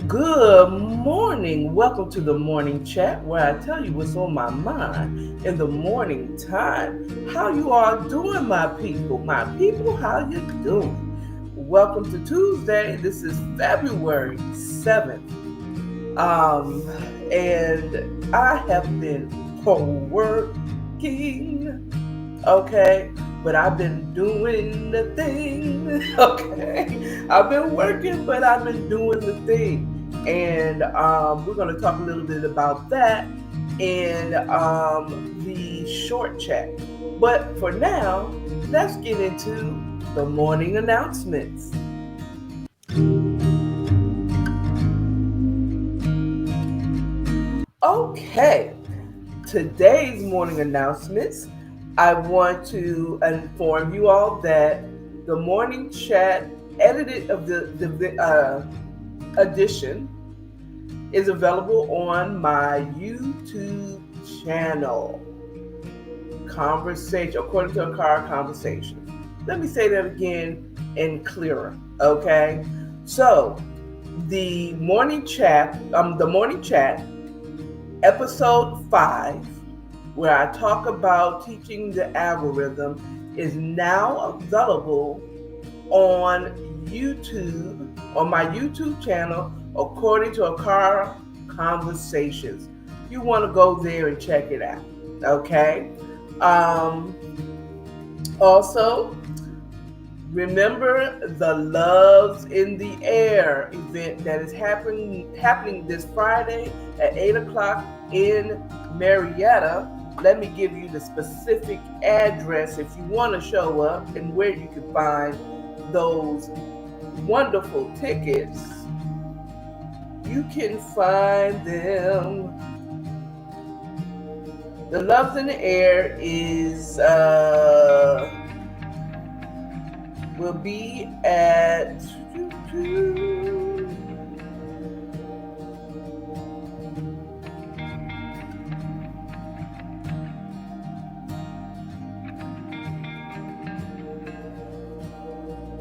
Good morning. Welcome to the morning chat where I tell you what's on my mind in the morning time. How you all doing, my people? My people, how you doing? Welcome to Tuesday. This is February 7th. And I have been working, okay? But I've been doing the thing, okay? I've been working, but I've been doing the thing. And we're going to talk a little bit about that in the short chat. But for now, let's get into the morning announcements. Okay, today's morning announcements, I want to inform you all that the morning chat edited of the edition is available on my YouTube channel. Conversation, according to Akara-Conversations. Let me say that again and clearer, okay? So, the morning chat, episode 5, where I talk about teaching the algorithm, is now available on YouTube, on my YouTube channel, according to Akara-Conversations. You want to go there and check it out, okay? Also, remember the Loves in the Air event that is happening this Friday at 8 o'clock in Marietta. Let me give you the specific address if you want to show up and where you can find those wonderful tickets. You can find them. The Loves in the Air will be at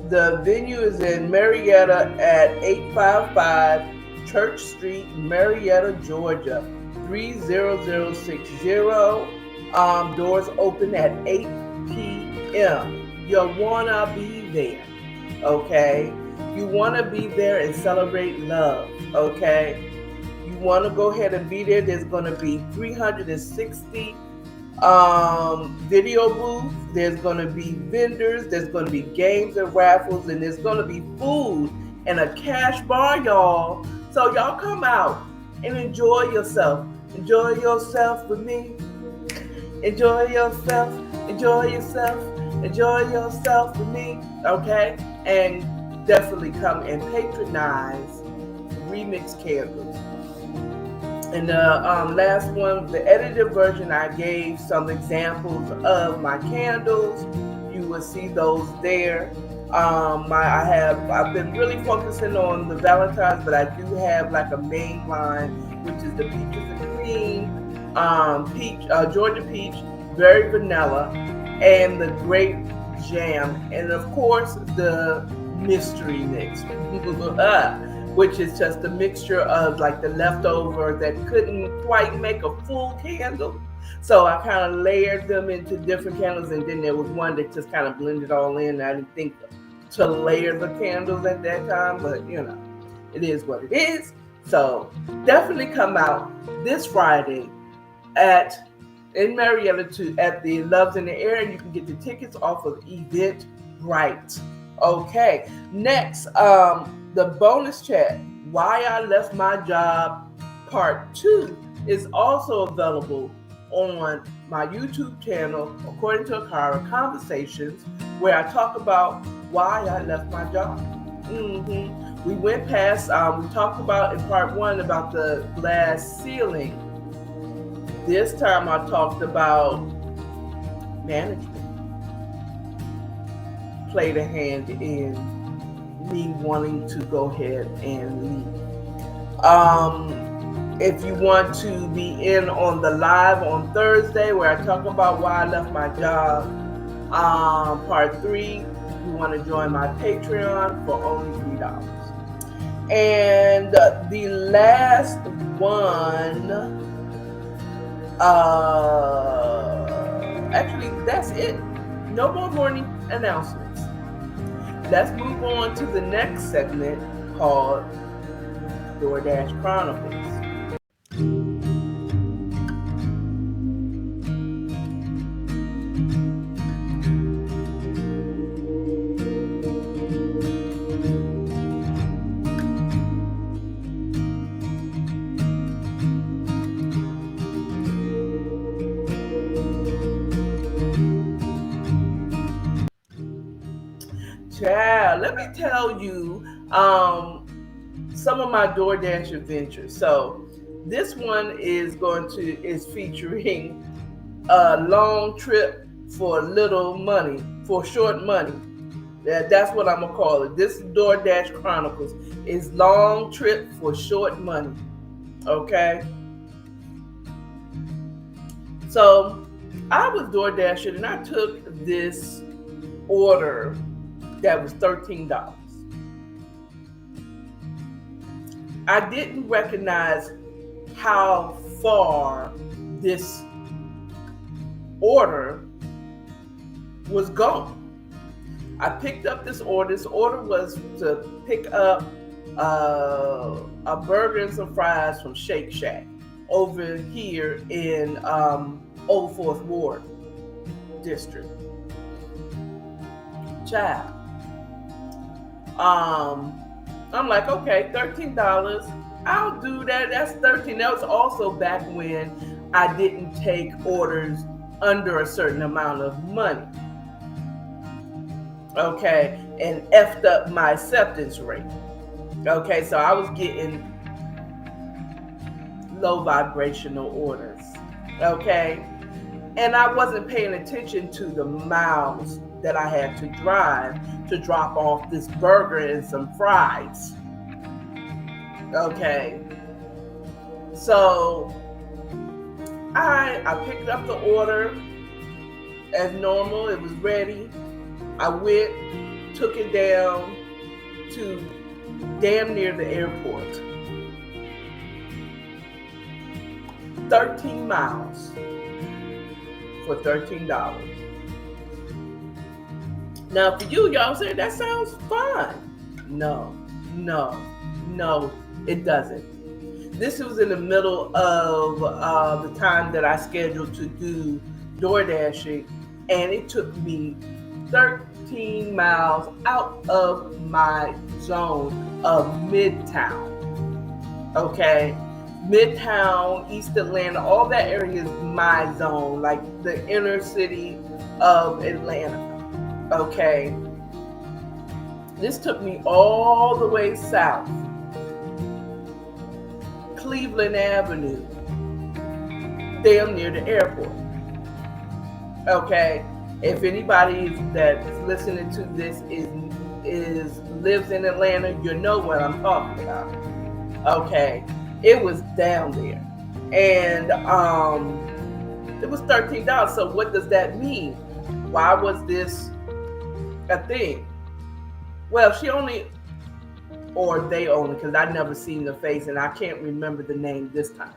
the venue is in Marietta at 855 Church Street, Marietta, Georgia, 30060. Doors open at 8 p.m. You wanna be there, okay? You wanna be there and celebrate love, okay? You wanna go ahead and be there. There's gonna be 360 video booths. There's gonna be vendors. There's gonna be games and raffles, and there's gonna be food and a cash bar, y'all. So y'all come out and enjoy yourself. Enjoy yourself with me. Enjoy yourself. Enjoy yourself. Enjoy yourself with me. Okay? And definitely come and patronize Remix Candles. And the last one, the edited version, I gave some examples of my candles. You will see those there. I've been really focusing on the Valentine's, but I do have like a main line, which is the peaches and cream, Georgia peach, very vanilla, and the grape jam, and of course the mystery mix, which is just a mixture of like the leftover that couldn't quite make a full candle. So I kind of layered them into different candles, and then there was one that just kind of blended all in. I didn't think to layer the candles at that time, but it is what it is. So definitely come out this Friday in Marietta at the Loves in the Air, and you can get the tickets off of Eventbrite. Okay, next, the bonus chat, Why I Left My Job Part 2, is also available on my YouTube channel, according to Akara-Conversations, where I talk about why I left my job. We went past, we talked about in part 1 about the glass ceiling. This time I talked about management played a hand in me wanting to go ahead and leave. If you want to be in on the live on Thursday where I talk about why I left my job, part 3, you want to join my Patreon for only $3. And the last one, actually, that's it. No more morning announcements. Let's move on to the next segment called Doordash Chronicles. Child, let me tell you some of my DoorDash adventures. So this one is featuring a long trip for little money, for short money. That's what I'm gonna call it. This DoorDash Chronicles is long trip for short money. Okay. So I was DoorDashing and I took this order that was $13. I didn't recognize how far this order was going. I picked up this order. This order was to pick up a burger and some fries from Shake Shack over here in Old Fourth Ward District. Child. I'm like, okay, $13. I'll do that. That's $13. That was also back when I didn't take orders under a certain amount of money. Okay, and effed up my acceptance rate. Okay, so I was getting low vibrational orders. Okay, and I wasn't paying attention to the miles that I had to drive to drop off this burger and some fries. Okay, so I picked up the order as normal. It was ready. I went, took it down to damn near the airport. 13 miles for $13. Now, for you, y'all say that sounds fine. No, it doesn't. This was in the middle of the time that I scheduled to do DoorDashing, and it took me 13 miles out of my zone of Midtown. Okay? Midtown, East Atlanta, all that area is my zone, like the inner city of Atlanta. Okay, this took me all the way south, Cleveland Avenue, damn near the airport. Okay, if anybody that's listening to this is lives in Atlanta, you know what I'm talking about. Okay, it was down there, and it was $13. So what does that mean? Why was this a thing? Well, she only, or they only, because I never seen the face and I can't remember the name this time.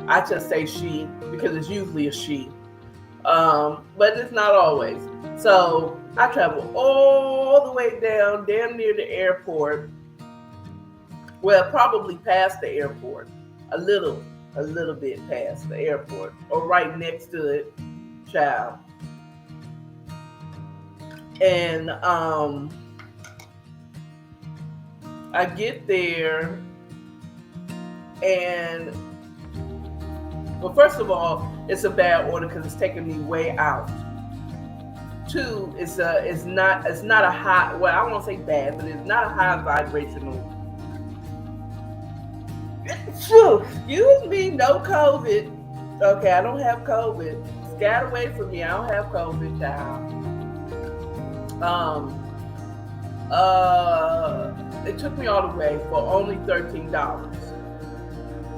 I just say she because it's usually a she, but it's not always. So I traveled all the way down, damn near the airport. Well, probably past the airport, a little bit past the airport, or right next to it, child. And I get there, and well, first of all, it's a bad order because it's taking me way out. Two, it's not a high. Well, I won't say bad, but it's not a high vibrational. Excuse me, no COVID. Okay, I don't have COVID. Scat away from me. I don't have COVID, child. It took me all the way for only $13.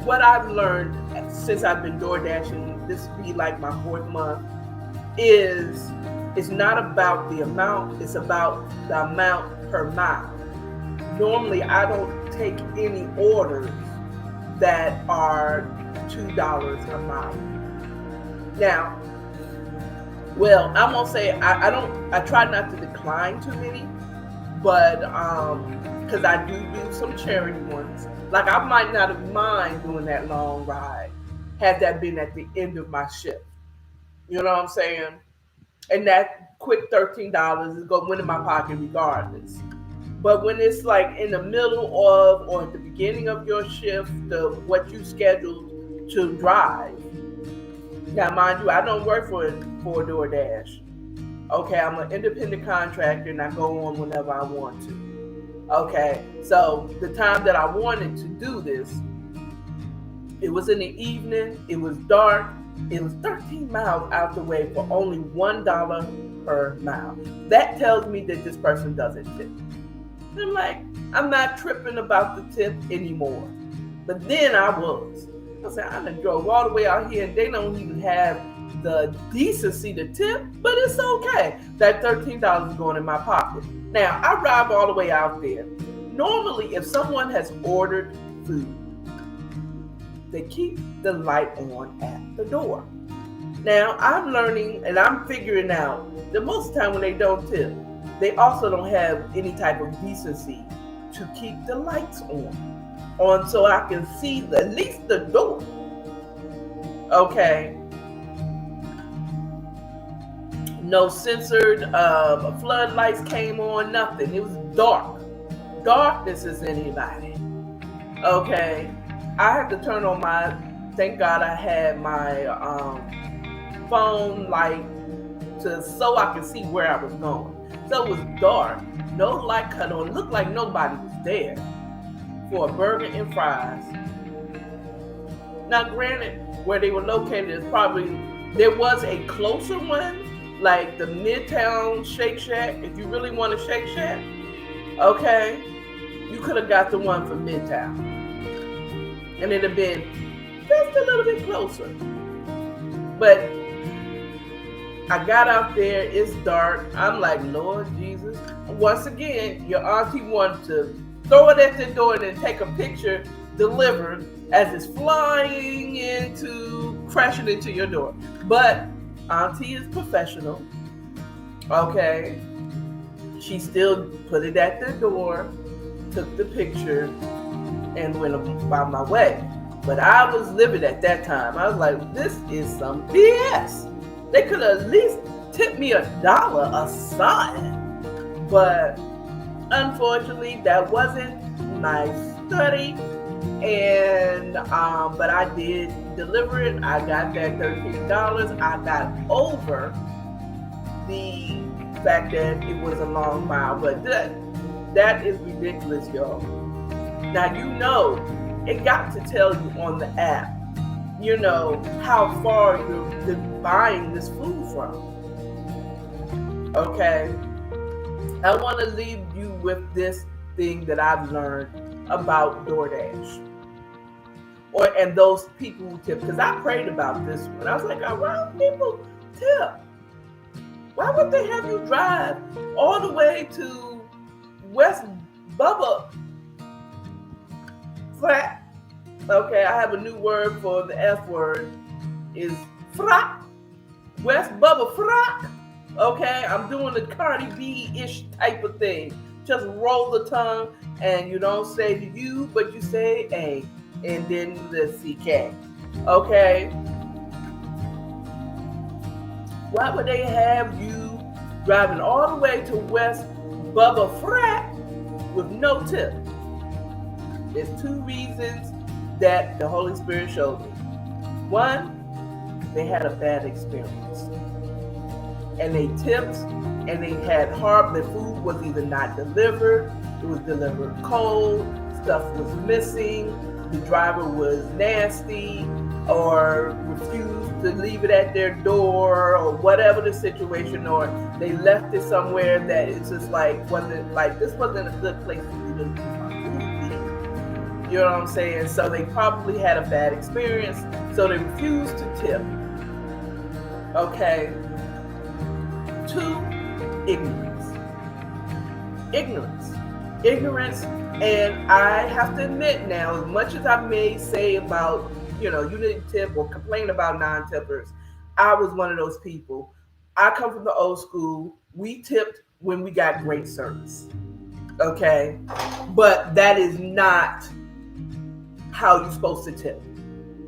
What I've learned since I've been DoorDashing, this will be like my 4th month, is it's not about the amount, it's about the amount per mile. Normally, I don't take any orders that are $2 a mile. Now, well, I'm gonna say I try not to decline too many, but because I do some charity ones. Like I might not have mind doing that long ride had that been at the end of my shift. You know what I'm saying? And that quick $13 is going in my pocket regardless. But when it's like in the middle of or at the beginning of your shift, what you scheduled to drive. Now, mind you, I don't work for Doordash. Okay, I'm an independent contractor and I go on whenever I want to. Okay, so the time that I wanted to do this, it was in the evening, it was dark, it was 13 miles out the way for only $1 per mile. That tells me that this person doesn't tip. I'm like, I'm not tripping about the tip anymore. But then I was. I said, I done drove all the way out here and they don't even have the decency to tip, but it's okay. That $13 is going in my pocket. Now, I drive all the way out there. Normally, if someone has ordered food, they keep the light on at the door. Now, I'm learning and I'm figuring out that most of the time when they don't tip, they also don't have any type of decency to keep the lights on so I can see at least the door. Okay. No censored floodlights came on, nothing. It was dark. Darkness is anybody. Okay. I had to turn on thank God I had my phone light so I could see where I was going. So it was dark, no light cut on, looked like nobody was there for a burger and fries. Now granted, where they were located is there was a closer one, like the Midtown Shake Shack. If you really want a Shake Shack, okay, you could have got the one from Midtown. And it'd have been just a little bit closer. But I got out there, it's dark. I'm like, Lord Jesus. Once again, your auntie wanted to throw it at the door and then take a picture delivered as it's crashing into your door. But auntie is professional. Okay. She still put it at the door, took the picture, and went about my way. But I was livid at that time. I was like, this is some BS. They could at least tip me $1 a son. But unfortunately, that wasn't my study. And but I did deliver it. I got that $13. I got over the fact that it was a long mile. But that is ridiculous, y'all. Now, it got to tell you on the app, how far you're buying this food from. Okay? I want to leave you with this thing that I've learned about DoorDash. And those people who tip. Because I prayed about this one. I was like, why do people tip? Why would they have you drive all the way to West Bubba Flat? Okay, I have a new word for the F word. Is frack. West Bubba frack. Okay, I'm doing the Cardi B-ish type of thing. Just roll the tongue and you don't say the U, but you say A. And then the CK. Okay? Why would they have you driving all the way to West Bubba Frack with no tip? There's two reasons that the Holy Spirit showed me. One, they had a bad experience. And they tipped, and they had the food was either not delivered, it was delivered cold, stuff was missing, the driver was nasty, or refused to leave it at their door, or whatever the situation, or they left it somewhere that it's just this wasn't a good place for you to leave my food. You know what I'm saying? So they probably had a bad experience, so they refused to tip. Okay. 2, ignorance. Ignorance And I have to admit now, as much as I may say about, you didn't tip or complain about non-tippers, I was one of those people. I come from the old school. We tipped when we got great service. Okay. But that is not how you're supposed to tip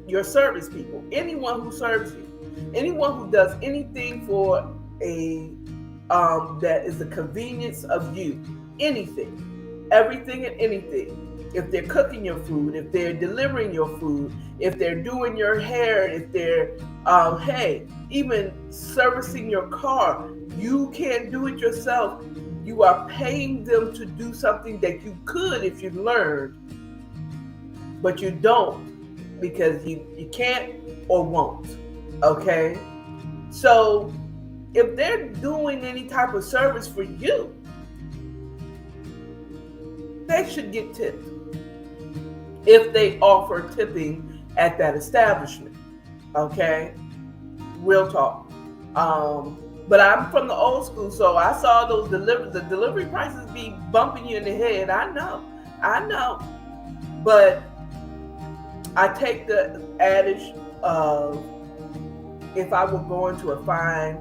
your service people. Anyone who serves you, anyone who does anything for a that is the convenience of you, anything, everything and anything. If they're cooking your food, if they're delivering your food, if they're doing your hair, if they're hey, even servicing your car, you can't do it yourself. You are paying them to do something that you could if you learned, but you don't because you can't or won't. Okay? So if they're doing any type of service for you, they should get tipped if they offer tipping at that establishment. Okay? Real talk. But I'm from the old school, so I saw the delivery prices be bumping you in the head. I know. But I take the adage of, if I were going to a fine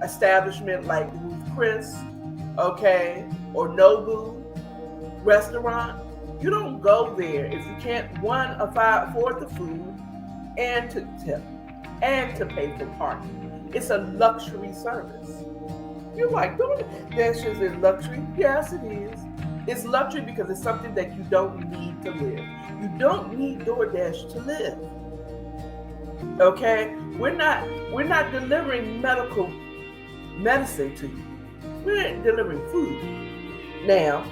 establishment like Ruth Chris, okay, or Nobu restaurant, you don't go there if you can't afford the food and to tip and to pay for parking. It's a luxury service. You're like, DoorDash is luxury? Yes, it is. It's luxury because it's something that you don't need to live. You don't need DoorDash to live. Okay? We're not delivering medicine to you. We're delivering food. Now,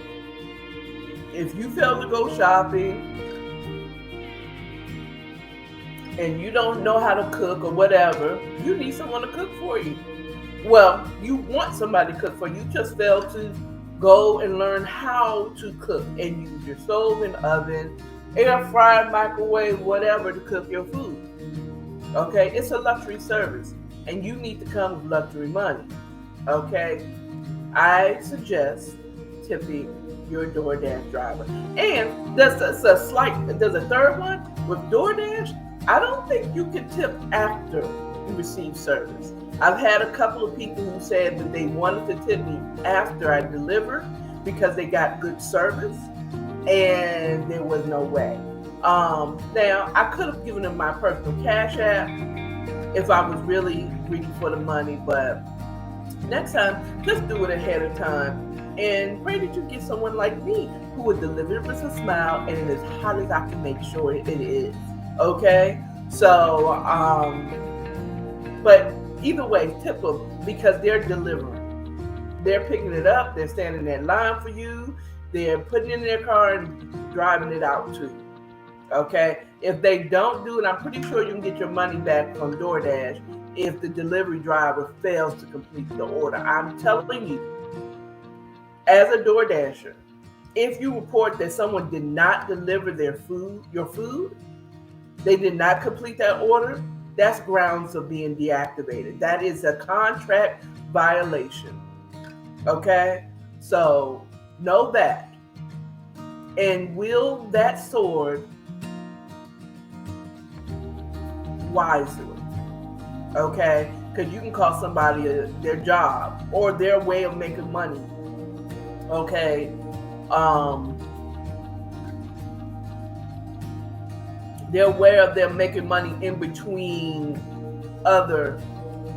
if you fail to go shopping and you don't know how to cook or whatever, you need someone to cook for you. Well, you want somebody to cook for you. You just failed to go and learn how to cook and use your stove and oven, air fryer, microwave, whatever to cook your food. Okay? It's a luxury service and you need to come with luxury money. Okay? I suggest tipping your DoorDash driver. And there's a third one with DoorDash. I don't think you can tip after you receive service. I've had a couple of people who said that they wanted to tip me after I delivered because they got good service, and there was no way. Now, I could have given them my personal Cashapp if I was really greedy for the money, but next time, just do it ahead of time and pray that you get someone like me who will deliver it with a smile and as hot as I can make sure it is. Okay? So, but either way, tip them because they're delivering. They're picking it up, they're standing in that line for you, they're putting it in their car and driving it out to you. Okay? If they don't do it, I'm pretty sure you can get your money back from DoorDash if the delivery driver fails to complete the order. I'm telling you, as a DoorDasher, if you report that someone did not deliver your food, they did not complete that order, that's grounds of being deactivated. That is a contract violation. Okay? So know that. And wield that sword wisely. Okay? Because you can cost somebody their job or their way of making money. Okay? They're aware of them making money in between other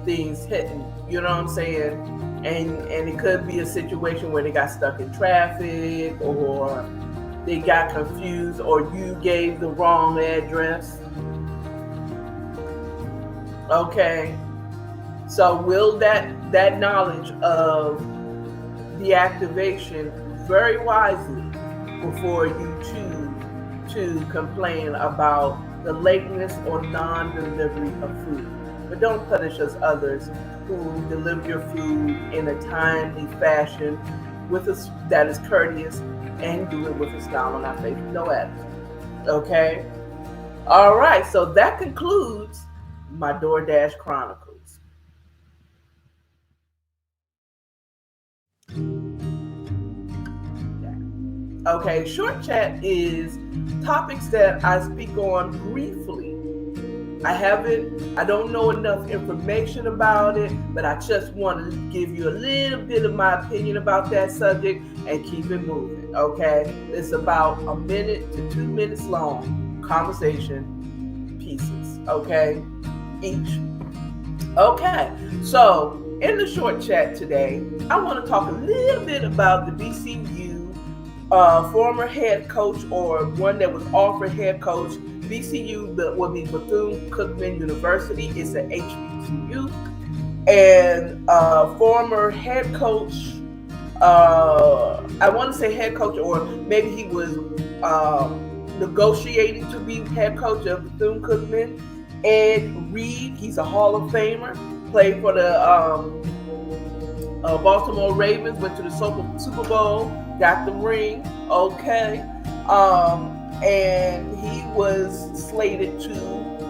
things hitting. You know what I'm saying? And it could be a situation where they got stuck in traffic or they got confused or you gave the wrong address. Okay? So will that knowledge of the activation very wisely before you choose to complain about the lateness or non-delivery of food. But don't punish us others who deliver your food in a timely fashion that is courteous and do it with a smile on our face, no attitude. Okay? All right, so that concludes my DoorDash Chronicles. Okay, short chat is topics that I speak on briefly. I don't know enough information about it, but I just want to give you a little bit of my opinion about that subject and keep it moving, okay? It's about 1 to 2 minutes long conversation pieces, okay? Each. Okay, so in the short chat today, I want to talk a little bit about the BCU former head coach or one that was offered head coach. BCU will be Bethune-Cookman University. It's an HBCU. And former head coach, I want to say head coach, or maybe he was negotiating to be head coach of Bethune-Cookman. Ed Reed, he's a Hall of Famer, played for the Baltimore Ravens, went to the Super Bowl, got the ring, okay. And he was slated to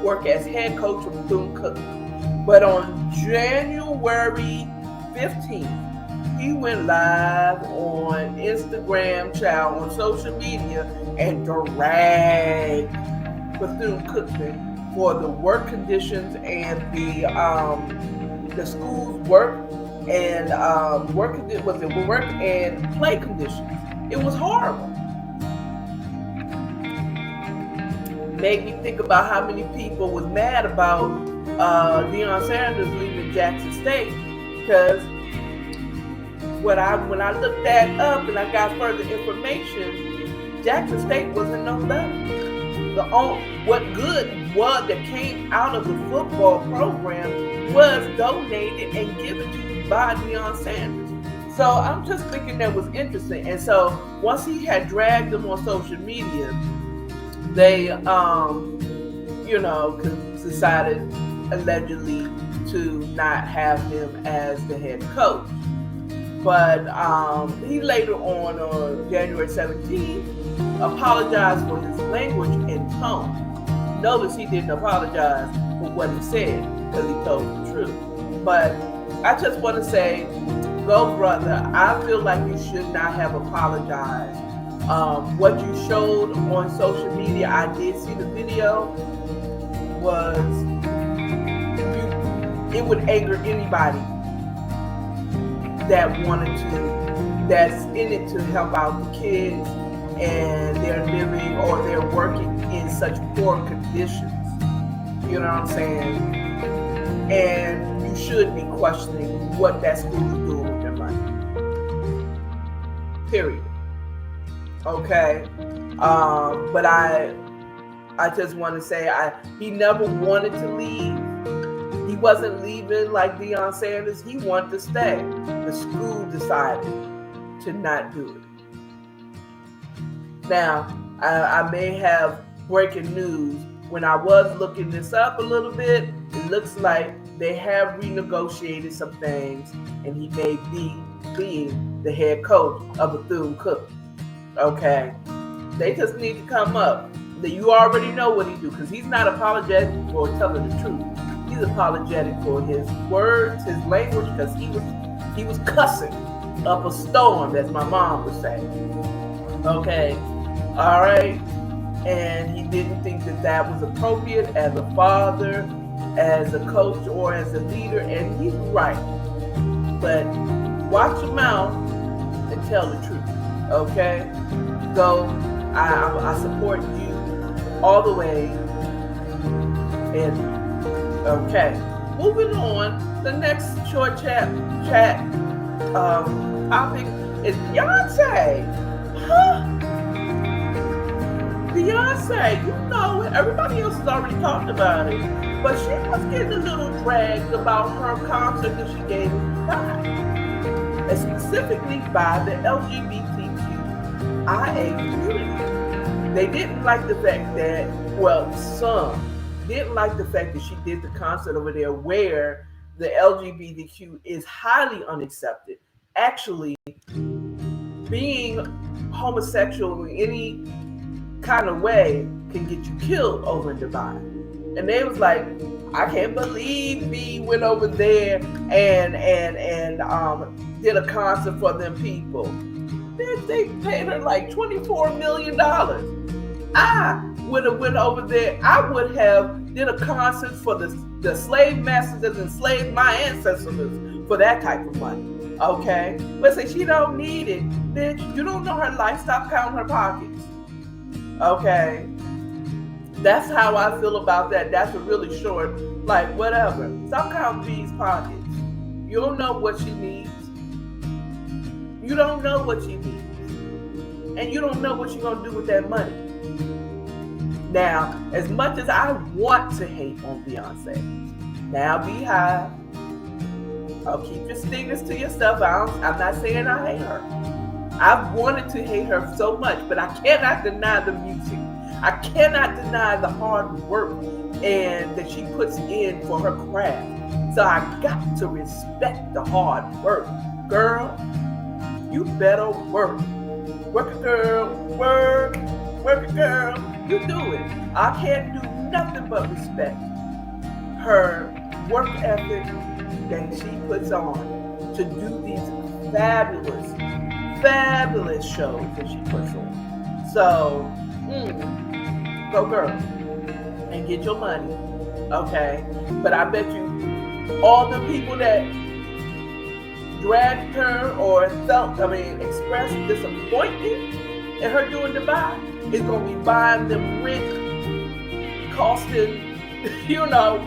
work as head coach of Bethune-Cookman. But on January 15th, he went live on Instagram, on social media, and dragged Bethune-Cookman for the work conditions and the school's work and work and play conditions. It was horrible. Made me think about how many people was mad about Deion Sanders leaving Jackson State, because when I looked that up and I got further information, Jackson State wasn't no better. What good was that came out of the football program was donated and given to by Deion Sanders. So I'm just thinking that was interesting. And so once he had dragged them on social media, they, decided allegedly to not have him as the head coach. But he later on January 17th, apologized for his language and tone. Notice he didn't apologize for what he said because he told the truth. But I just want to say, go brother, I feel like you should not have apologized. What you showed on social media, I did see the video, it would anger anybody that's in it to help out the kids, and they're living or they're working in such poor conditions. You know what I'm saying? And you should be questioning what that school is doing with their money. Period. Okay. But I just want to say he never wanted to leave. He wasn't leaving like Deion Sanders. He wanted to stay. The school decided to not do it. Now, I may have breaking news. When I was looking this up a little bit, it looks like they have renegotiated some things, and he may be being the head coach of Bethune-Cookman. Okay, they just need to come up. You already know what he do, because he's not apologetic for telling the truth. He's apologetic for his words, his language, because he was cussing up a storm, as my mom would say. Okay, all right, and he didn't think that was appropriate as a father, as a coach, or as a leader, and he's right. But watch your mouth and tell the truth. Okay, go. I support you all the way. And okay, moving on. The next short chat topic is Beyonce. Huh? Beyonce, you know it. Everybody else has already talked about it, but she was getting a little dragged about her concert that she gave back, and specifically by the LGBTQIA community. They didn't like the fact that, some didn't like the fact that she did the concert over there where the LGBTQ is highly unaccepted. Actually, being homosexual in any kind of way can get you killed over in Dubai. And they was like, I can't believe B went over there and did a concert for them people. Bitch, they paid her like $24 million. I would have went over there. I would have did a concert for the slave masters that enslaved my ancestors for that type of money. Okay? But say she don't need it. Bitch, you don't know her life. Stop counting her pockets. Okay? That's how I feel about that. That's a really short, like, whatever. Stop counting these pockets. You don't know what she needs. You don't know what she needs. And you don't know what you're going to do with that money. Now, as much as I want to hate on Beyonce, now Beehive, I'll keep your stingers to yourself. I'm not saying I hate her. I've wanted to hate her so much, but I cannot deny the music. I cannot deny the hard work and that she puts in for her craft. So I got to respect the hard work. Girl, you better work. Work it, girl. Work. Work it, girl. You do it. I can't do nothing but respect her work ethic that she puts on to do these fabulous shows that she puts on. So, go girl and get your money, okay? But I bet you all the people that dragged her or expressed disappointment in her doing Dubai is going to be buying them rent, costing,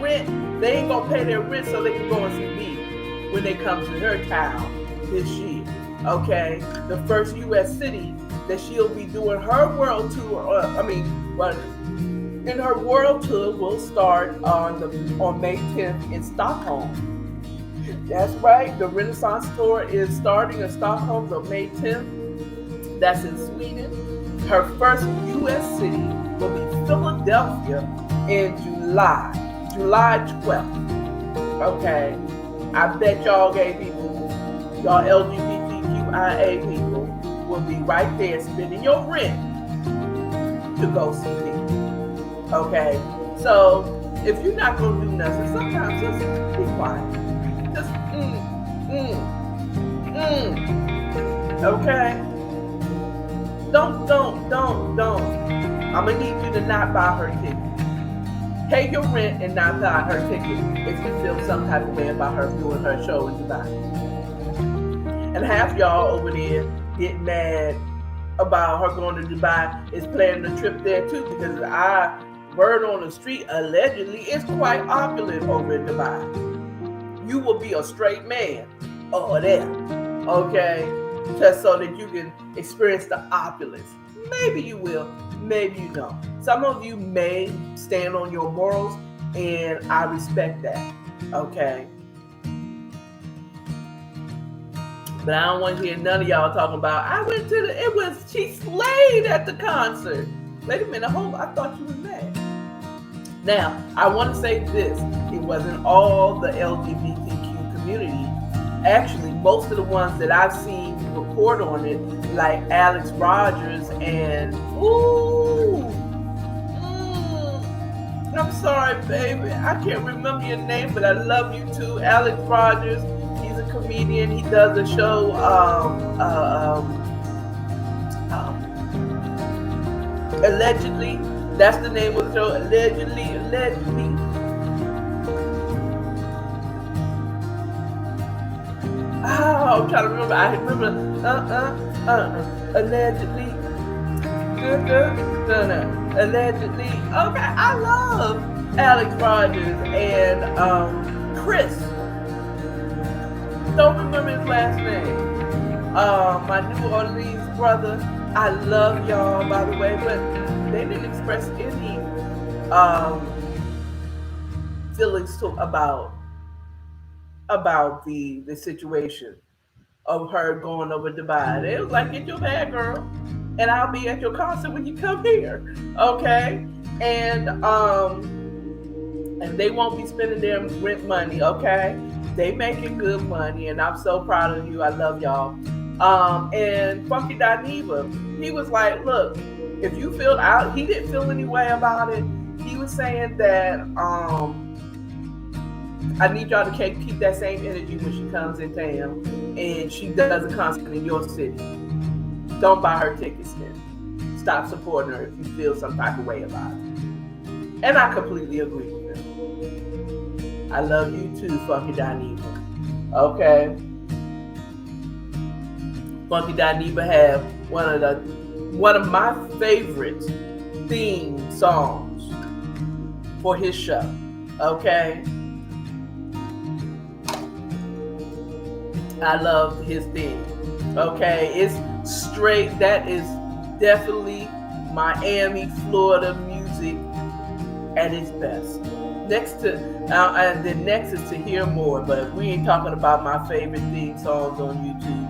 rent. They ain't going to pay their rent so they can go and see me when they come to her town this year, okay? The first U.S. city that she'll be doing her world tour, and her world tour will start on May 10th in Stockholm. That's right, the Renaissance tour is starting in Stockholm on May 10th. That's in Sweden. Her first U.S. city will be Philadelphia in July 12th. Okay, I bet y'all gay people, y'all LGBTQIA people, will be right there spending your rent to go see me. Okay, so if you're not gonna do nothing, sometimes just be quiet. Just Okay. Don't. I'm gonna need you to not buy her ticket. Pay your rent and not buy her ticket if you feel some type of way about her doing her show in Dubai. And half y'all over there get mad about her going to Dubai is planning a trip there too, because word on the street allegedly is quite opulent over in Dubai. You will be a straight man over there, okay? Just so that you can experience the opulence. Maybe you will, maybe you don't. Some of you may stand on your morals, and I respect that, okay? But I don't want to hear none of y'all talking about, she slayed at the concert. Wait a minute, I thought you was mad. Now, I want to say this. It wasn't all the LGBTQ community. Actually, most of the ones that I've seen report on it, like Alex Rogers and, I'm sorry, baby. I can't remember your name, but I love you too. Alex Rogers. He's a comedian. He does a show, Allegedly. That's the name of the show. Allegedly. I'm trying to remember. I remember. Allegedly. Allegedly. Okay, I love Alex Rogers and Chris. Don't remember his last name. My New Orleans brother. I love y'all, by the way, but they didn't express any feelings about the situation of her going over Dubai. They was like, get your bag, girl, and I'll be at your concert when you come here, okay? And they won't be spending their rent money, okay? They making good money, and I'm so proud of you. I love y'all. And Funky Dineva, he was like, look, if you feel out, he didn't feel any way about it. He was saying that I need y'all to keep that same energy when she comes in town and she does a concert in your city. don't buy her tickets then. Stop supporting her if you feel some type of way about it. And I completely agree with him. I love you too, Funky Dineva. Okay? Funky Dineva have one of my favorite theme songs for his show. Okay? I love his theme. Okay? It's straight. That is definitely Miami, Florida music at its best. Next is to hear more, but we ain't talking about my favorite theme songs on YouTube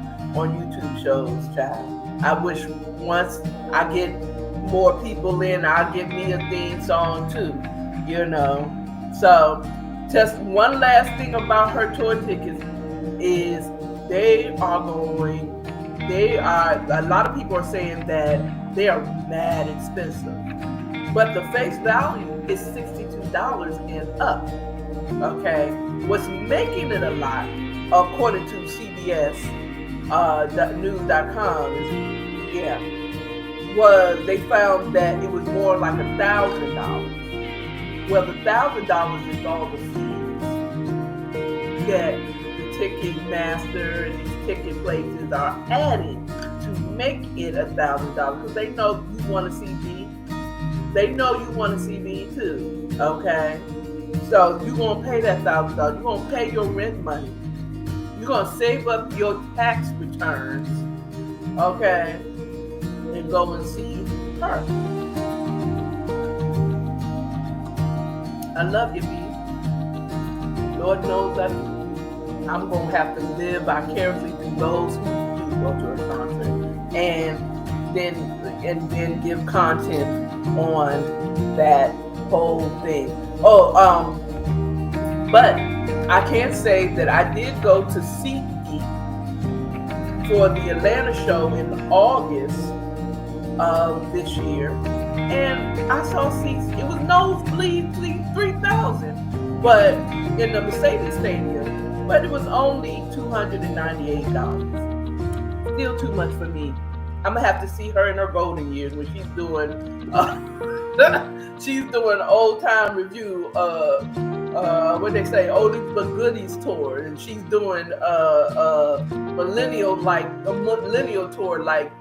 shows, child. I wish once I get more people in, I'll give me a theme song too, you know. So, just one last thing about her tour tickets is a lot of people are saying that they are mad expensive, but the face value is $62 and up. Okay, what's making it a lot, according to CBS News.com, was they found that it was more like $1,000. Well, the $1,000 is all the fees that the ticket master and these ticket places are adding to make it $1,000, because they know you want to see me. They know you want to see me too. Okay, so you're gonna pay that $1,000. You're gonna pay your rent money. You're gonna save up your tax returns. Okay, and go and see her. I love you, B. Lord knows that I'm gonna have to live vicariously through those who do go to a concert, and then give content on that whole thing. But I can say that I did go to SeatGeek for the Atlanta show in August of this year, and I saw seats. It was nosebleed 3,000, but in the Mercedes Stadium, but it was only $298. Still too much for me. I'm gonna have to see her in her golden years when she's doing old time review. What they say, oldies but goodies tour, and she's doing millennial tour like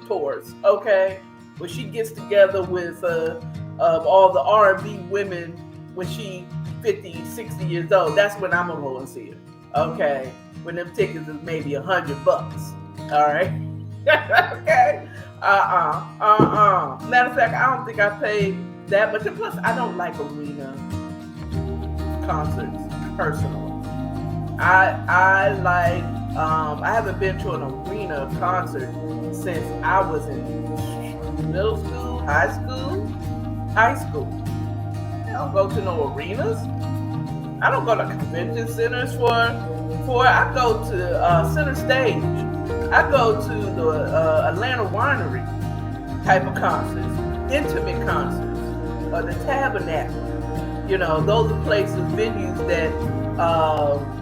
tours. Okay, where she gets together with all the R&B women when she 50, 60 years old. That's when I'm gonna go and see her. Okay, when them tickets is maybe $100. All right. Okay. Matter of fact, I don't think I paid that much. And plus, I don't like arena concerts personally. I like. I haven't been to an arena concert since I was in middle school, high school. I don't go to no arenas. I don't go to convention centers for. I go to Center Stage. I go to the Atlanta Winery type of concerts, intimate concerts, the Tabernacle. You know, those are places, venues that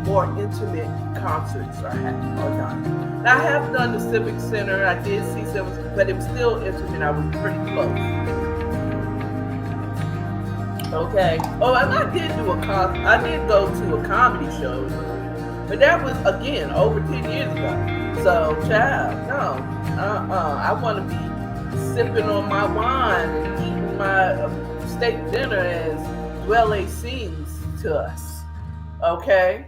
more intimate concerts are done. Now, I have done the Civic Center. I did see some, but it was still intimate. I was pretty close. Okay. Oh, and I did do a concert. I did go to a comedy show, but that was, again, over 10 years ago. So, child, no. I want to be sipping on my wine and eating my steak dinner as Dwelle sings to us. Okay?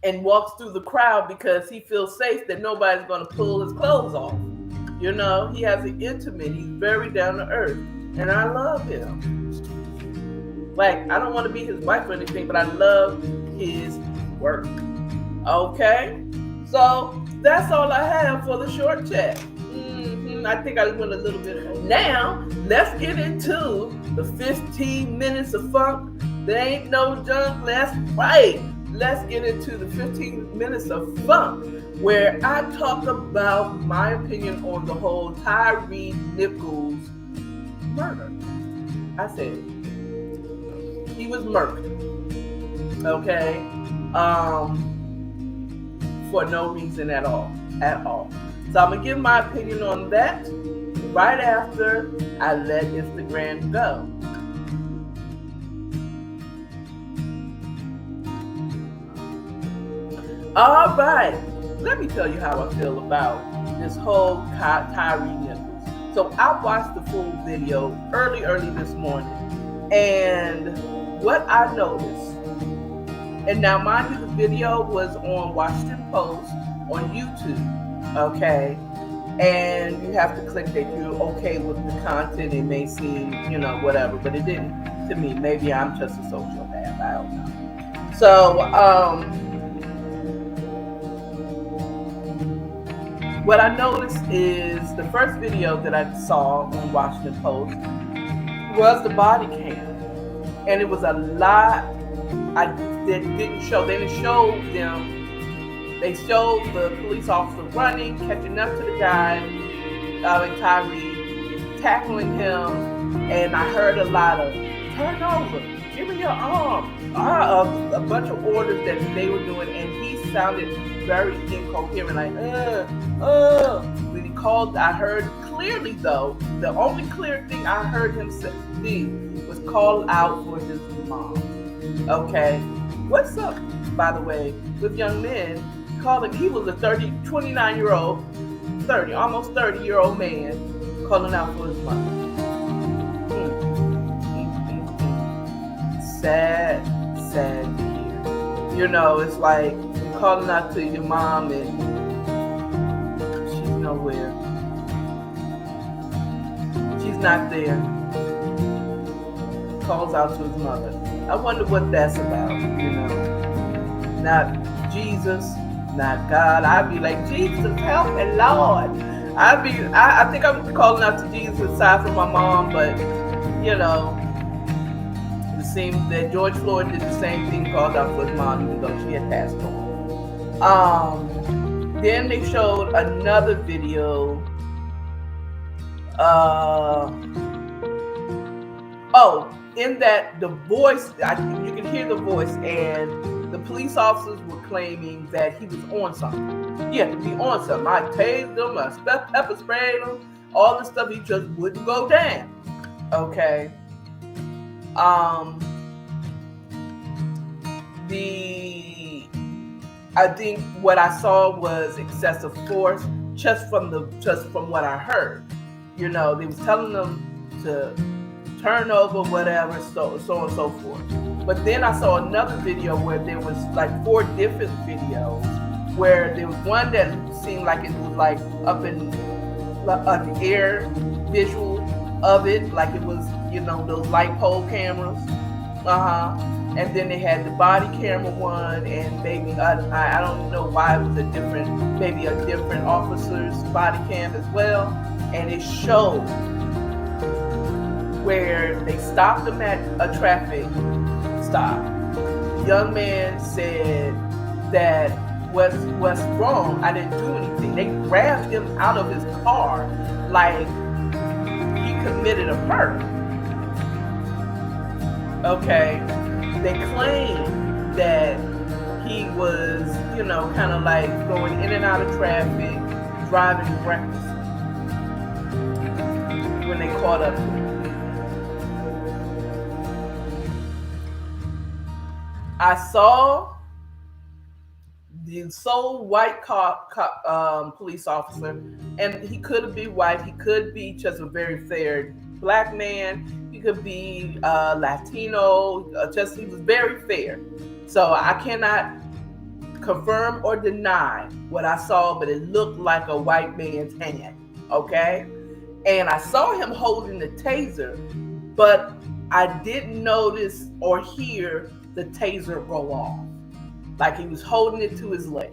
And walks through the crowd because he feels safe that nobody's going to pull his clothes off. You know, he has an intimate. He's very down to earth. And I love him. Like, I don't want to be his wife or anything, but I love his work. Okay? So, that's all I have for the short chat. I think I went a little bit. Now, let's get into the 15 minutes of funk. There ain't no junk. That's right. Let's get into the 15 minutes of funk, where I talk about my opinion on the whole Tyre Nichols murder. I said it. He was murdered. Okay? For no reason at all. So I'm going to give my opinion on that right after I let Instagram go. All right, let me tell you how I feel about this whole Tyre Nichols. So I watched the full video early this morning, and what I noticed, and now mind you, the video was on Washington Post on YouTube, okay? And you have to click that you're okay with the content. It may seem, whatever, but it didn't to me. Maybe I'm just a sociopath, I don't know. So, what I noticed is the first video that I saw on Washington Post was the body cam. And it was a lot that didn't show. They didn't show them. They showed the police officer running, catching up to the guy, and Tyre, tackling him. And I heard a lot of, turn over, give me your arm. A bunch of orders that they were doing. And he sounded very incoherent, like, when he called, I heard clearly though, the only clear thing I heard him say was call out for his mom. Okay, what's up, by the way, with young men calling, he was a 29-year-old, almost 30-year-old man calling out for his mom. Sad to hear. It's like calling out to your mom and she's nowhere. She's not there. Calls out to his mother. I wonder what that's about, Not Jesus, not God. I'd be like, Jesus, help me, Lord. I think I'm calling out to Jesus aside from my mom, but, it seems that George Floyd did the same thing, called out for his mom, even though she had passed on. Then they showed another video. In that the voice, you can hear the voice, and the police officers were claiming that he was on something. He had to be on something. I tased him, I pepper sprayed him, all this stuff. He just wouldn't go down. Okay. I think what I saw was excessive force, just from what I heard. They was telling them to turn over, whatever, so and so forth. But then I saw another video where there was like 4 different videos, where there was one that seemed like it was like up in the air visual of it, like it was, those light pole cameras. And then they had the body camera one, and maybe I don't know why it was a different officer's body cam as well. And it showed where they stopped him at a traffic stop. The young man said that what's wrong? I didn't do anything. They grabbed him out of his car like he committed a murder. Okay. They claim that he was, kind of like going in and out of traffic, driving recklessly when they caught up to him. I saw the sole white police officer, and he could be white, he could be just a very fair black man, he could be Latino, he was very fair. So I cannot confirm or deny what I saw, but it looked like a white man's hand, okay? And I saw him holding the taser, but I didn't notice or hear the taser go off. Like he was holding it to his leg.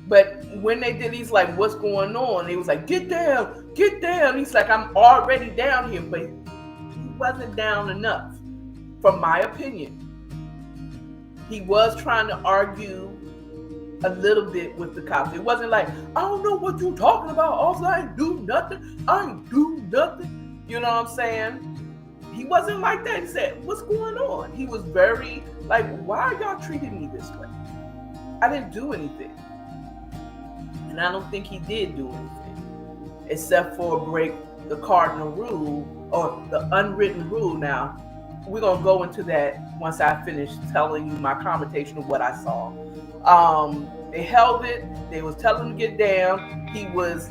But when they did, he's like, what's going on? He was like, get down. He's like, I'm already down here, but he wasn't down enough, from my opinion. He was trying to argue a little bit with the cops. It wasn't like, I don't know what you're talking about, officer. I ain't do nothing. You know what I'm saying? he wasn't like that. He said, what's going on? He was very like, why are y'all treating me this way? I didn't do anything. And I don't think he did do anything, except for break the cardinal rule or the unwritten rule. Now, we're going to go into that once I finish telling you my commentation of what I saw. They held it. They was telling him to get down. He was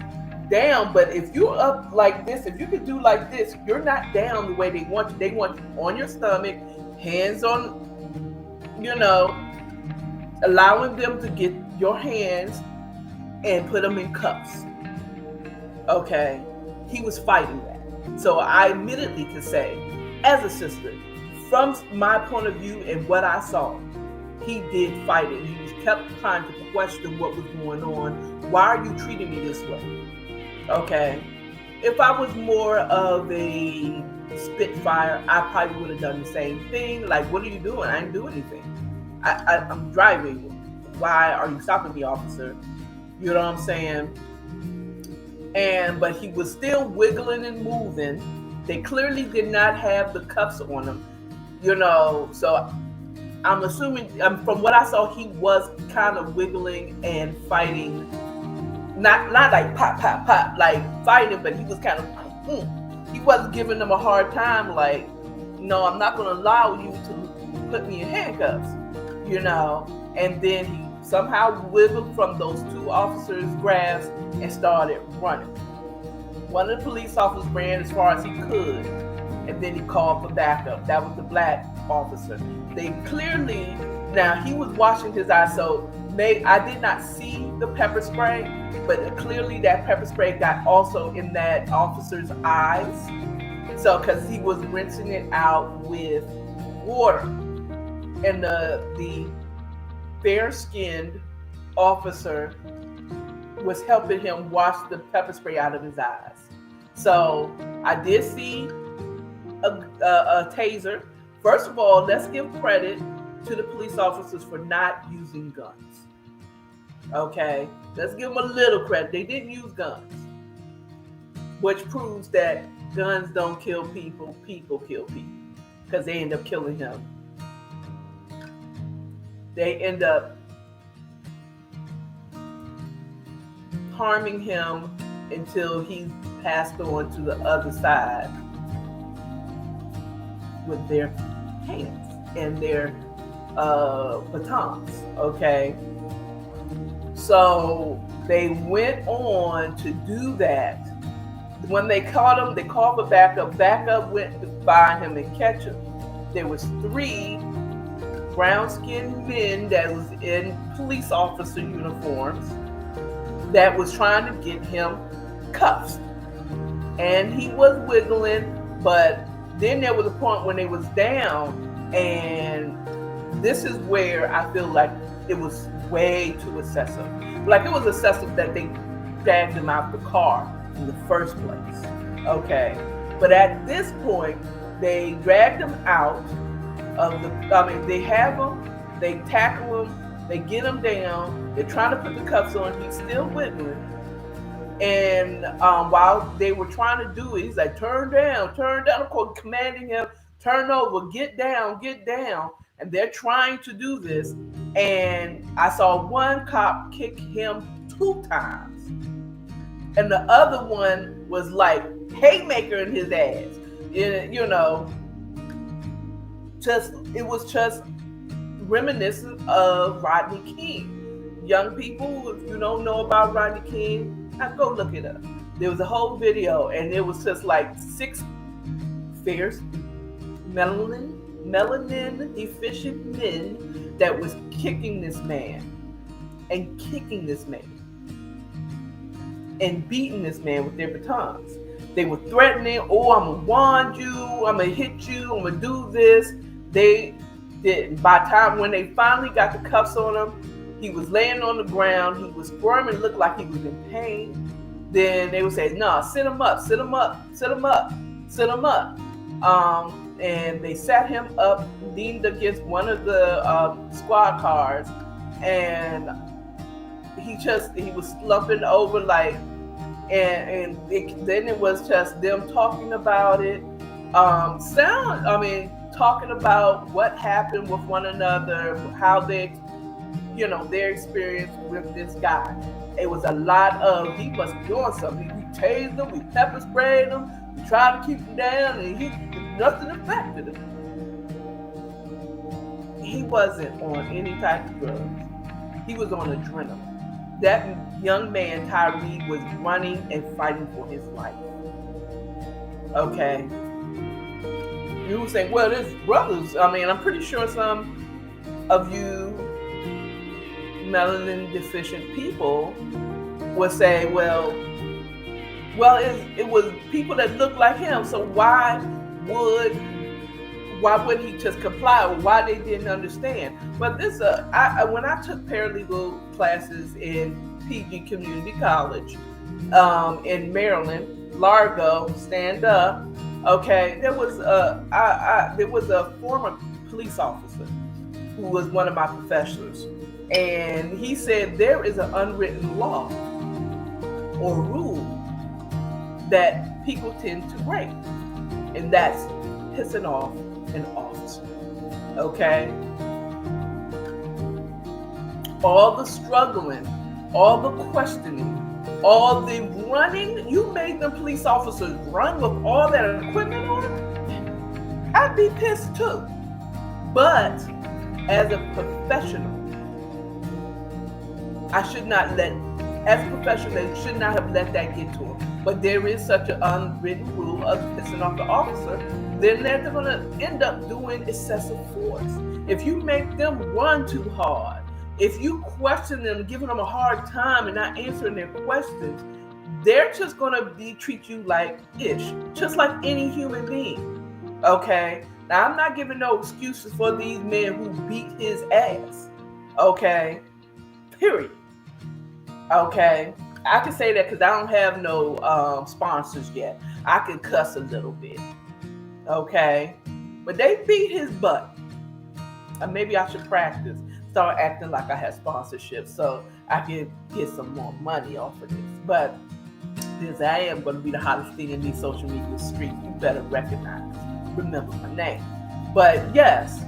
down, but if you're up like this, if you could do like this, you're not down the way they want you. They want you on your stomach, hands on, allowing them to get your hands and put them in cuffs. Okay, he was fighting that. So I immediately could say, as a sister, from my point of view and what I saw, he did fight it. He was kept trying to question what was going on. Why are you treating me this way? Okay, if I was more of a spitfire, I probably would have done the same thing. Like, what are you doing? I didn't do anything. I'm driving. Why are you stopping me, officer? You know what I'm saying? But he was still wiggling and moving. They clearly did not have the cuffs on him, so I'm assuming from what I saw, he was kind of wiggling and fighting. Not like pop, pop, pop, like fighting, but he was kind of, he wasn't giving them a hard time, like, no, I'm not going to allow you to put me in handcuffs, and then he somehow wiggled from those two officers' grasp and started running. One of the police officers ran as far as he could, and then he called for backup. That was the black officer. They clearly, now he was washing his eyes, so I did not see the pepper spray, but clearly that pepper spray got also in that officer's eyes. So, because he was rinsing it out with water, and the fair-skinned officer was helping him wash the pepper spray out of his eyes. So I did see a taser. First of all, let's give credit to the police officers for not using guns. Okay, let's give them a little credit. They didn't use guns, which proves that guns don't kill people. People kill people, because they end up killing him. They end up harming him until he passed on to the other side with their hands and their batons. Okay, so they went on to do that. When they caught him, they called for backup. Backup went to find him and catch him. There was 3 brown-skinned men that was in police officer uniforms that was trying to get him cuffed. And he was wiggling, but then there was a point when they was down, and this is where I feel like it was way too excessive. Like, it was excessive that they dragged him out the car in the first place. Okay. But at this point, they dragged him out of they have him, they tackle him, they get him down, they're trying to put the cuffs on, he's still wiggling. And while they were trying to do it, he's like, turn down, of course, commanding him, turn over, get down. And they're trying to do this. And I saw one cop kick him 2 times. And the other one was like haymaker in his ass. It was just reminiscent of Rodney King. Young people, if you don't know about Rodney King, go look it up. There was a whole video, and it was just like 6 fierce melanin efficient men that was kicking this man and beating this man with their batons. They were threatening, I'm gonna wand you, I'm gonna hit you, I'm gonna do this. They didn't. By the time when they finally got the cuffs on him, he was laying on the ground, he was squirming, looked like he was in pain. Then they would say, no, sit him up. And they sat him up, leaned against one of the squad cars, and he was slumping over then it was just them talking about it. Talking about what happened with one another, how they, their experience with this guy. It was a lot of, he must be doing something. We tased him, we pepper sprayed him, we tried to keep him down, and nothing affected him. He wasn't on any type of drugs. He was on adrenaline. That young man, Tyre, was running and fighting for his life. Okay. You would say, well, there's brothers. I'm pretty sure some of you melanin deficient people would say, well, it was people that looked like him. So why would he just comply? Or why they didn't understand? But this, when I took paralegal classes in PG Community College in Maryland, Largo, stand up. Okay, there was a former police officer who was one of my professors, and he said there is an unwritten law or rule that people tend to break, and that's pissing off an officer. Okay, all the struggling, all the questioning, all the running, you made the police officers run with all that equipment on? I'd be pissed too. But as a professional, they should not have let that get to them. But there is such an unwritten rule of pissing off the officer, then they're going to end up doing excessive force. If you make them run too hard, if you question them, giving them a hard time and not answering their questions, they're just going to treat you like ish, just like any human being. Okay? Now, I'm not giving no excuses for these men who beat his ass. Okay? Period. Okay? I can say that because I don't have no sponsors yet. I can cuss a little bit. Okay? But they beat his butt. Maybe I should practice. Start acting like I have sponsorship so I can get some more money off of this. But since I am going to be the hottest thing in these social media streets, you better remember my name. But yes,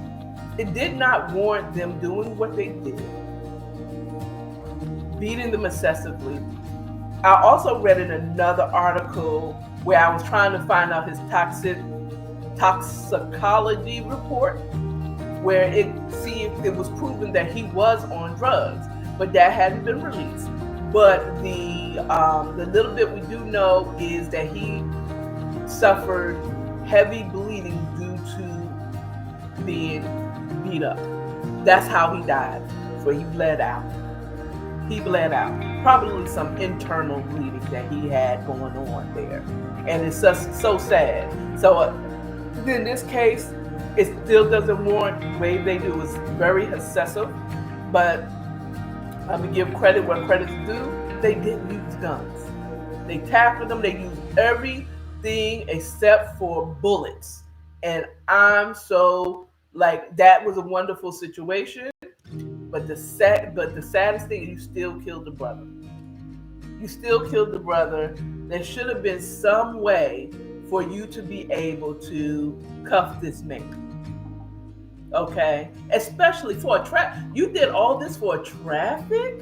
it did not warrant them doing what they did, beating them excessively. I also read in another article where I was trying to find out his toxicology report, where see if it was proven that he was on drugs, but that hadn't been released. But the little bit we do know is that he suffered heavy bleeding due to being beat up. That's how he died. So he bled out. Probably some internal bleeding that he had going on there, and it's just so sad. So in this case, it still doesn't warrant the way they do. It's very excessive, but I'm going to give credit where credit's due. They didn't use guns. They tackled them. They used everything except for bullets. And I'm so, that was a wonderful situation. But the saddest thing is you still killed the brother. There should have been some way for you to be able to cuff this man. Okay? Especially for a you did all this for a traffic?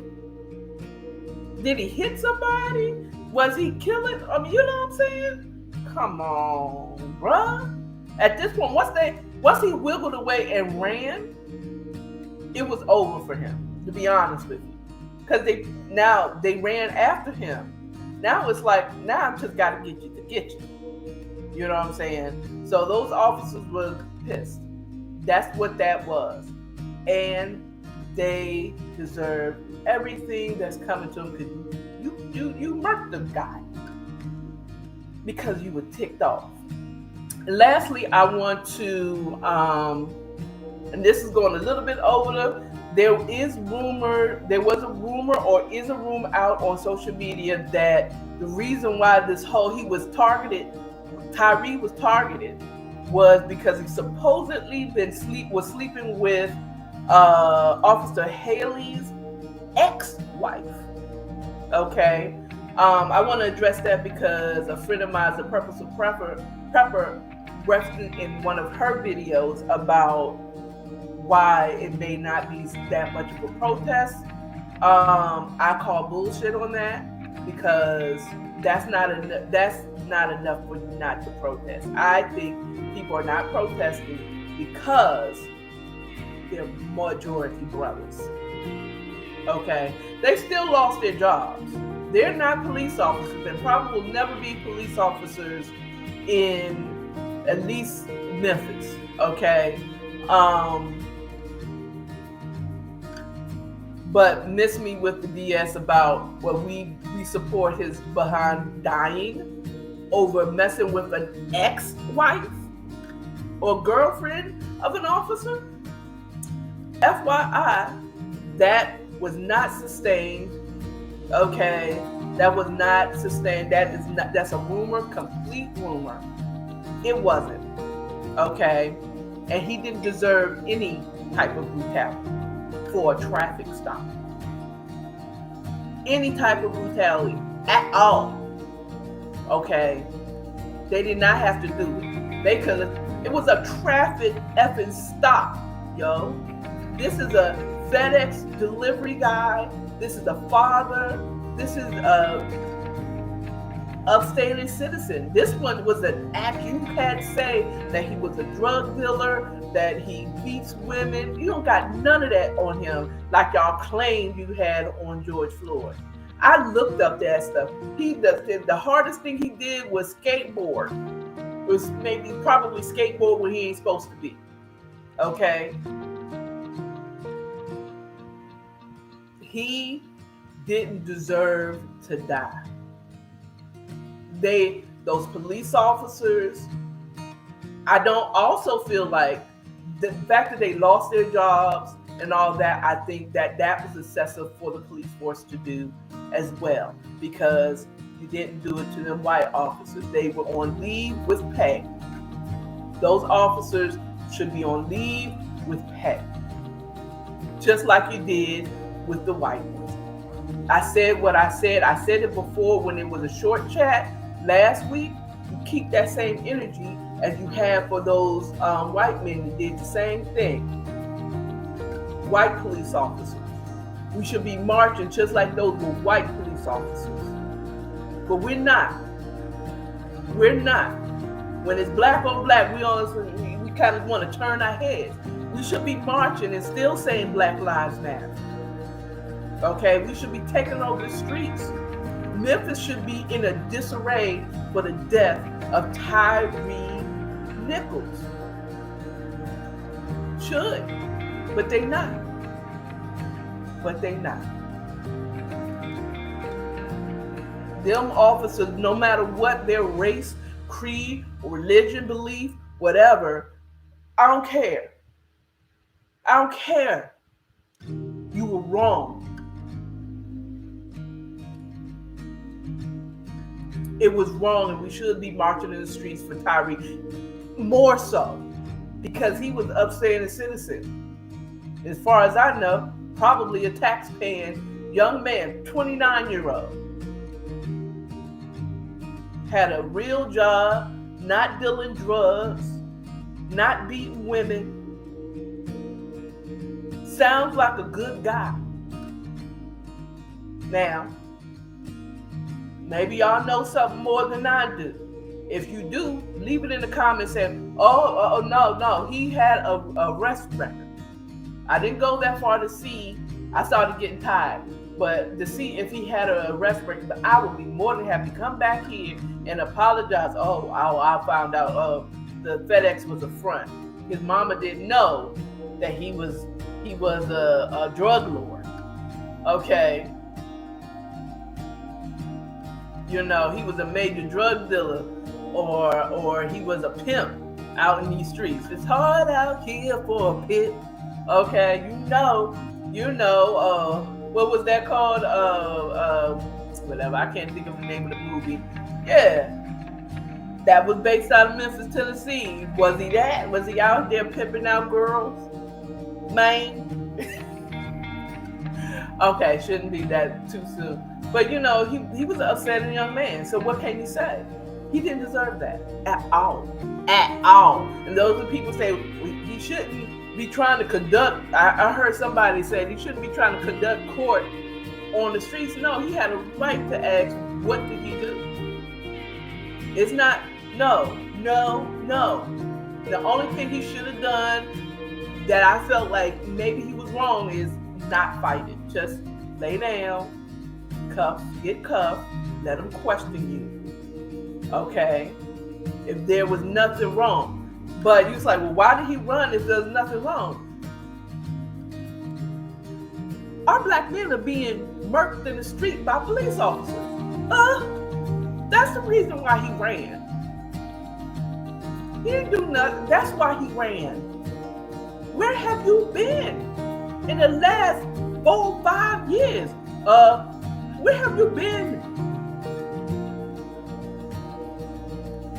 Did he hit somebody? Was he killing? You know what I'm saying? Come on, bruh. At this point, once he wiggled away and ran, it was over for him, to be honest with you. Because they ran after him. Now it's like, now I just got to get you. You know what I'm saying? So those officers were pissed. That's what that was. And they deserve everything that's coming to them, because you murked the guy because you were ticked off. And lastly, I want to, and this is going a little bit over, there was a rumor or is a rumor out on social media that the reason why Tyre was targeted was because he supposedly was sleeping with Officer Haley's ex-wife. Okay, I want to address that because a friend of mine is a purposeful prepper referenced in one of her videos about why it may not be that much of a protest. I call bullshit on that because that's not enough for you not to protest. I think people are not protesting because they're majority brothers. Okay, they still lost their jobs. They're not police officers and probably will never be police officers in at least Memphis. Okay. But miss me with the BS about we support his behind dying over messing with an ex-wife or girlfriend of an officer. FYI, that was not sustained. Okay, that was not sustained. That's a rumor, complete rumor. It wasn't. Okay, and he didn't deserve any type of brutality for a traffic stop. Any type of brutality at all. Okay, they did not have to do it. They could have. It was a traffic effing stop, yo. This is a FedEx delivery guy. This is a father. This is a upstanding citizen. This one was an act. You can't say that he was a drug dealer, that he beats women. You don't got none of that on him like y'all claimed you had on George Floyd. I looked up that stuff. The hardest thing he did was skateboard. It was probably skateboard when he ain't supposed to be. Okay? He didn't deserve to die. Those police officers, I don't also feel like the fact that they lost their jobs and all that, I think that was excessive for the police force to do as well, because you didn't do it to them white officers. They were on leave with pay. Those officers should be on leave with pay, just like you did with the white ones. I said what I said. I said it before when it was a short chat last week. You keep that same energy as you have for those white men who did the same thing. White police officers. We should be marching just like those were white police officers. But we're not. We're not. When it's black on black, we kind of want to turn our heads. We should be marching and still saying Black Lives Matter. Okay, we should be taking over the streets. Memphis should be in a disarray for the death of Tyre Nichols. Should, but they not. Them officers, no matter what their race, creed, religion, belief, whatever, I don't care. You were wrong. It was wrong, and we should be marching in the streets for Tyre more so because he was an upstanding citizen. As far as I know, probably a tax-paying young man, 29-year-old. Had a real job, not dealing drugs, not beating women. Sounds like a good guy. Now, maybe y'all know something more than I do. If you do, leave it in the comments saying, no, he had a arrest record. I didn't go that far to see. I started getting tired. But to see if he had an arrest record, but I would be more than happy to come back here and apologize. I found out the FedEx was a front. His mama didn't know that he was a drug lord. Okay. You know, he was a major drug dealer or he was a pimp out in these streets. It's hard out here for a pimp. Okay, you know, what was that called? Whatever, I can't think of the name of the movie. Yeah. That was based out of Memphis, Tennessee. Was he that? Was he out there pimping out girls? Man. Okay, shouldn't be that too soon. But you know, he was an upstanding young man. So what can you say? He didn't deserve that at all. At all. And those are people say he shouldn't be trying to conduct. I heard somebody say he shouldn't be trying to conduct court on the streets. No, he had a right to ask, what did he do? It's not, no. The only thing he should have done that I felt like maybe he was wrong is not fight it. Just lay down, get cuffed, let him question you. Okay? If there was nothing wrong. But you was like, well, why did he run if there's nothing wrong? Our black men are being murked in the street by police officers. That's the reason why he ran. He didn't do nothing. That's why he ran. Where have you been in the last 4 or 5 years? Where have you been?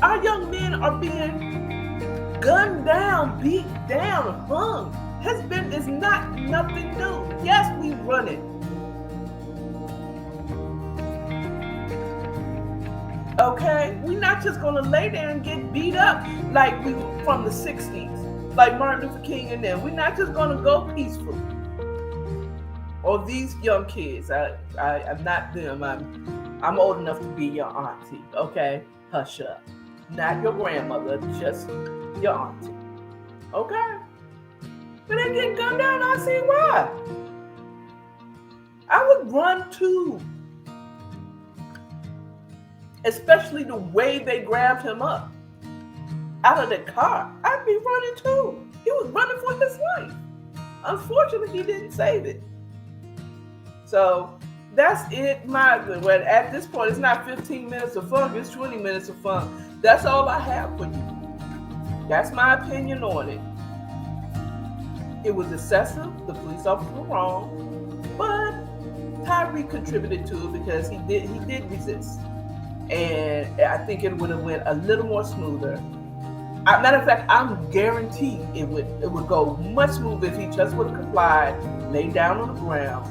Our young men are being gunned down, beat down, hung. It's not nothing new. Yes, we run it. Okay? We're not just gonna lay there and get beat up like we were from the 60s, like Martin Luther King and them. We're not just gonna go peacefully. Or these young kids. I'm not them. I'm old enough to be your auntie. Okay? Hush up. Not your grandmother, just your auntie. Okay? But they get gunned down, I see why. I would run too. Especially the way they grabbed him up out of the car. I'd be running too. He was running for his life. Unfortunately, he didn't save it. So that's it. Well, at this point, it's not 15 minutes of fun. It's 20 minutes of fun. That's all I have for you. That's my opinion on it. It was excessive. The police officers were wrong, but Tyre contributed to it because he did resist, and I think it would have went a little more smoother. Matter of fact, I'm guaranteed it would go much smoother if he just would have complied, laid down on the ground,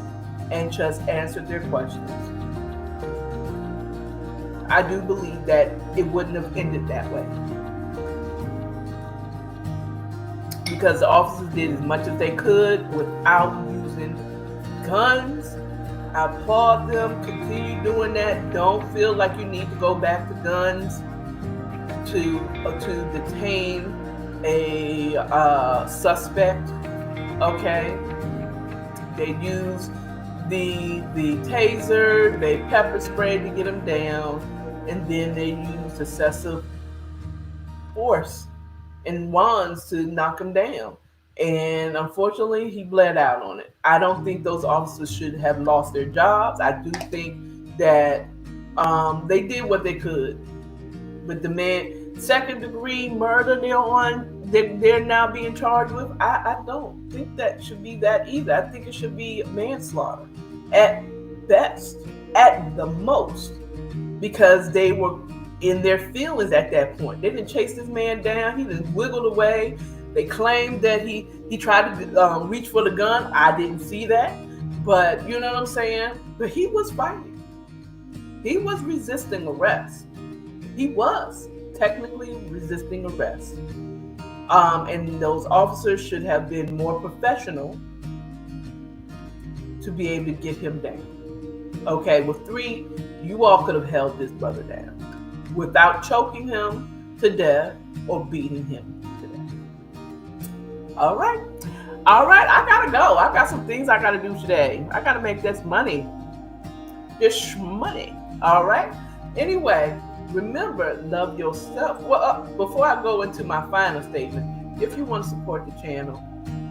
and just answered their questions. I do believe that it wouldn't have ended that way. Because the officers did as much as they could without using guns. I applaud them. Continue doing that. Don't feel like you need to go back to guns to detain a suspect. Okay? They use the taser, they pepper spray to get him down, and then they use excessive force and wands to knock him down. And unfortunately, he bled out on it. I don't think those officers should have lost their jobs. I do think that they did what they could. But the man, second degree murder they're now being charged with, I don't think that should be that either. I think it should be manslaughter at best, at the most, because they were in their feelings at that point. They didn't chase this man down. He just wiggled away. They claimed that he tried to reach for the gun. I didn't see that, but you know what I'm saying? But he was fighting. He was resisting arrest. He was technically resisting arrest. And those officers should have been more professional to be able to get him down. Okay, with 3, you all could have held this brother down without choking him to death or beating him to death. All right, I gotta go. I got some things I gotta do today. I gotta make this money. This money. All right. Anyway, remember, love yourself. Well, before I go into my final statement, if you want to support the channel,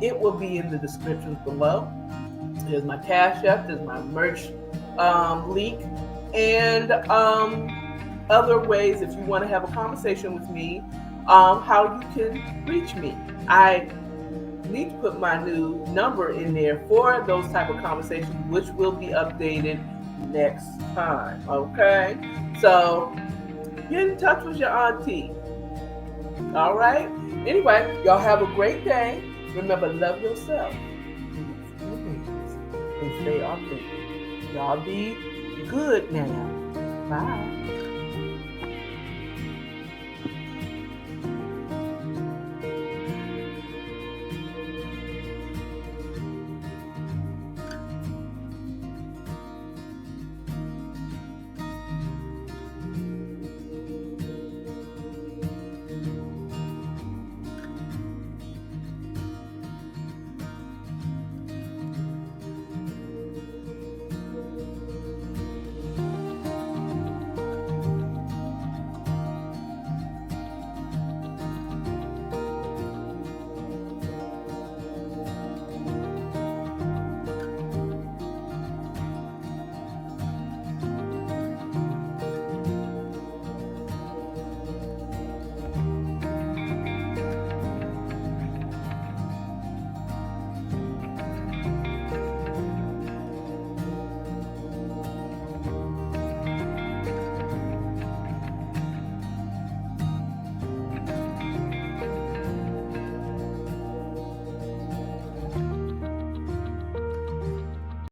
it will be in the descriptions below. There's my Cashapp, there's my merch link, and other ways if you want to have a conversation with me, how you can reach me. I need to put my new number in there for those type of conversations, which will be updated next time. Okay, so get in touch with your auntie. All right. Anyway, y'all have a great day. Remember, love yourself and stay authentic. Y'all be good now. Bye.